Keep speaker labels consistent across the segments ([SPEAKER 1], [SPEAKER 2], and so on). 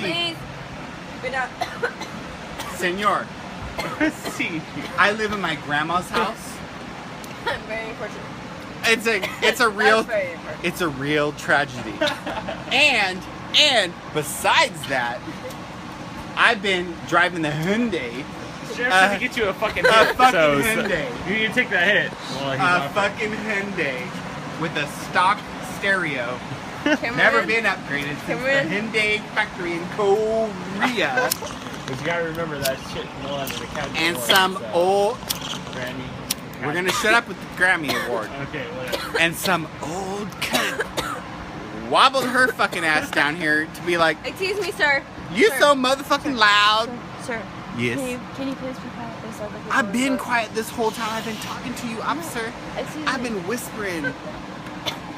[SPEAKER 1] Please.
[SPEAKER 2] Senor.
[SPEAKER 3] See.
[SPEAKER 2] I live in my grandma's house.
[SPEAKER 1] I'm very unfortunate.
[SPEAKER 2] It's a real
[SPEAKER 1] That's very unfortunate.
[SPEAKER 2] it's a real tragedy. And besides that, I've been driving the Hyundai.
[SPEAKER 3] Sheriff said to get you a fucking hit.
[SPEAKER 2] A fucking Hyundai.
[SPEAKER 3] You can take that hit. Well, he's
[SPEAKER 2] A
[SPEAKER 3] off it.
[SPEAKER 2] fucking Hyundai with a stock stereo.
[SPEAKER 1] Cameron,
[SPEAKER 2] Never been upgraded since
[SPEAKER 1] Cameron.
[SPEAKER 2] the Hyundai factory in Korea.
[SPEAKER 3] But you gotta remember that shit in London, the Academy
[SPEAKER 2] And
[SPEAKER 3] Award,
[SPEAKER 2] some
[SPEAKER 3] so,
[SPEAKER 2] old.
[SPEAKER 3] Grammy.
[SPEAKER 2] We're gonna shut up with the Grammy Award.
[SPEAKER 3] Okay, whatever.
[SPEAKER 2] And some old cunt wobbled her fucking ass down here to be like,
[SPEAKER 1] Excuse me, sir.
[SPEAKER 2] you
[SPEAKER 1] Sir.
[SPEAKER 2] so motherfucking loud.
[SPEAKER 1] Sir.
[SPEAKER 2] Yes.
[SPEAKER 1] Can you please be quiet? There's other people
[SPEAKER 2] I've
[SPEAKER 1] in
[SPEAKER 2] been
[SPEAKER 1] the-
[SPEAKER 2] quiet this whole time. I've been talking to you, officer.
[SPEAKER 1] Excuse
[SPEAKER 2] I've
[SPEAKER 1] me.
[SPEAKER 2] been whispering.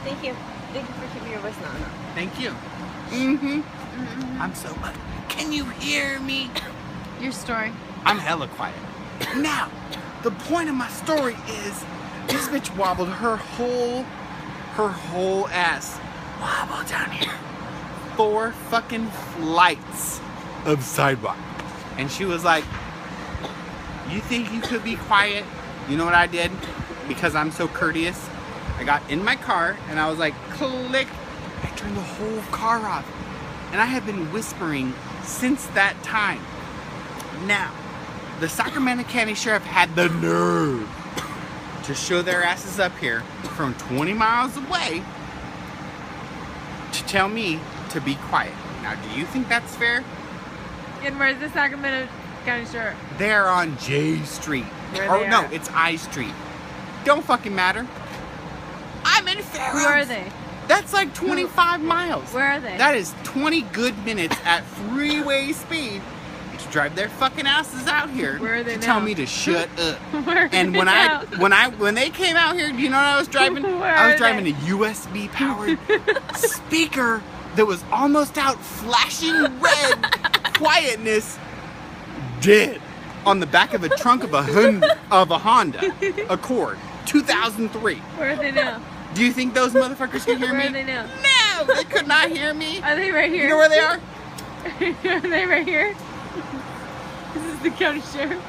[SPEAKER 1] Thank you. Thank you for keeping your voice down.
[SPEAKER 2] Thank you. Mm-hmm. I'm so. Can you hear me?
[SPEAKER 1] Your story.
[SPEAKER 2] I'm hella quiet. Now, the point of my story is this bitch wobbled her whole ass. Wobble down here. 4 fucking flights of sidewalk. And she was like, you think you could be quiet? You know what I did? Because I'm so courteous. I got in my car and I was like, click. I turned the whole car off. And I have been whispering since that time. Now, the Sacramento County Sheriff had the nerve to show their asses up here from 20 miles away to tell me to be quiet. Now, do you think that's fair?
[SPEAKER 1] And where's the Sacramento County Sheriff?
[SPEAKER 2] They're on J Street.
[SPEAKER 1] Where
[SPEAKER 2] Or
[SPEAKER 1] they
[SPEAKER 2] no,
[SPEAKER 1] at?
[SPEAKER 2] it's I Street. Don't fucking matter. I'm in Fair
[SPEAKER 1] Who are
[SPEAKER 2] Oaks.
[SPEAKER 1] they?
[SPEAKER 2] That's like 25 miles.
[SPEAKER 1] Where are they?
[SPEAKER 2] That is 20 good minutes at freeway speed to drive their fucking asses out here
[SPEAKER 1] Where are they
[SPEAKER 2] to
[SPEAKER 1] now?
[SPEAKER 2] tell me to shut up.
[SPEAKER 1] Where are
[SPEAKER 2] And
[SPEAKER 1] they
[SPEAKER 2] when
[SPEAKER 1] now?
[SPEAKER 2] when they came out here, do you know what I was driving?
[SPEAKER 1] Where
[SPEAKER 2] I was
[SPEAKER 1] are
[SPEAKER 2] driving
[SPEAKER 1] they?
[SPEAKER 2] a USB powered speaker that was almost out flashing red quietness dead on the back of a trunk of a Honda Accord 2003.
[SPEAKER 1] Where are they now?
[SPEAKER 2] Do you think those motherfuckers can hear
[SPEAKER 1] Where
[SPEAKER 2] me?
[SPEAKER 1] are they now?
[SPEAKER 2] No, they could not hear me.
[SPEAKER 1] Are they right here?
[SPEAKER 2] You know where they are?
[SPEAKER 1] Are they right here? This is the county sheriff.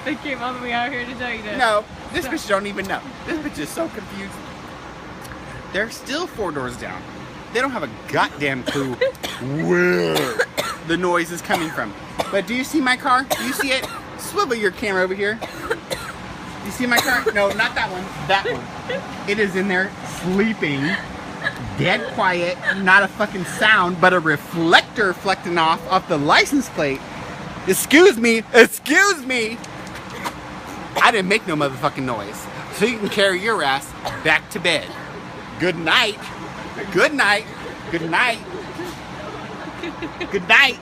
[SPEAKER 1] They came all the way out here to tell you that.
[SPEAKER 2] No, this bitch don't even know. This bitch is so confused. They're still 4 doors down. They don't have a goddamn clue where the noise is coming from. But do you see my car? Do you see it? Swivel your camera over here. You see my car? No, not that one. That one. It is in there sleeping, dead quiet, not a fucking sound, but a reflector reflecting off the license plate. Excuse me, excuse me. I didn't make no motherfucking noise. So you can carry your ass back to bed. Good night. Good night. Good night. Good night.